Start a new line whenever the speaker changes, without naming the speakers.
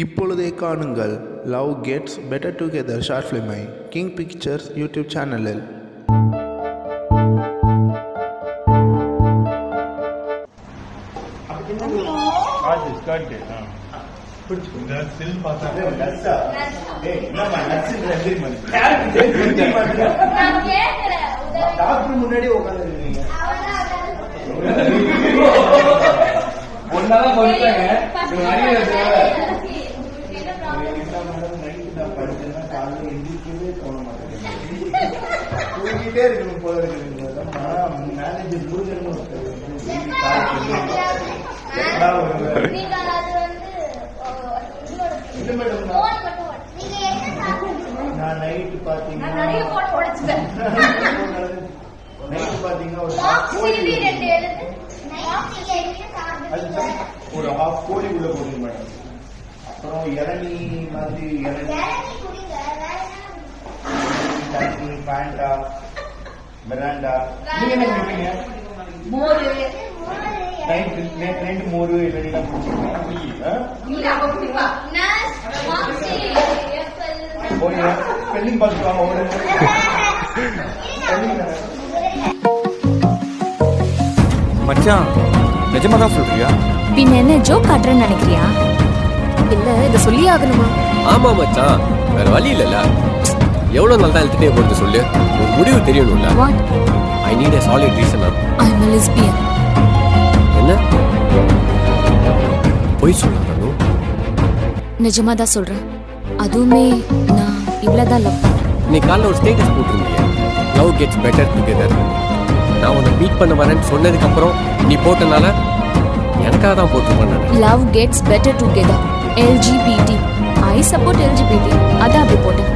இப்பொழுதே காணுங்கள் love gets better together short ஃபிலிமை கிங் பிக்சர்ஸ் யூடியூப் சேனலில்.
முன்னாடி உட்காந்து தூங்கிட்டே இருக்கணும் போல இருக்கு. மேனேஜர் நான் நைட்டு பாத்தீங்கன்னா ஒரு ஹாஃப் கோழி உள்ள போடுங்க மேடம். அப்புறம் இளநீ மாதிரி இளநீ பேண்டா மிராண்டா. நீங்க என்ன குடிப்பீங்க? ரெண்டு மோரு இளநீலாம் குடிச்சிருக்கீங்க. ஸ்பெல்லிங் பார்த்துக்காங்க.
மச்சான் நிஜமா தான் சொல்றியா?
பின்ன என்ன ஜோக் காட்டுறேன்னு நினைக்கிறியா? இல்ல இதை சொல்லி ஆகணுமா?
ஆமா மச்சான், வேற வழி இல்லல. எவ்வளவு நாள் தான் எழுதிட்டே போறது சொல்லு. உன் முடிவு தெரியணும்ல.
What?
I need a solid reason.
I am a lesbian.
என்ன போய் சொல்றானோ?
நிஜமா தான் சொல்றேன். அதுவுமே நான் இவ்வளவுதான் லவ் பண்றேன்.
நீ காலைல ஒரு ஸ்டேட்டஸ் போட்டிருந்தீங்க, லவ் கெட்ஸ் பெட்டர் டுகெதர். நான் உன்னை மீட் பண்ண வரேன்னு சொன்னதுக்கு அப்புறம் நீ போட்டனால எனக்காக தான் போட்டுருப்பேன்.
Love gets better together LGBT. I support LGBT. அதான் அப்படி போட்டேன்.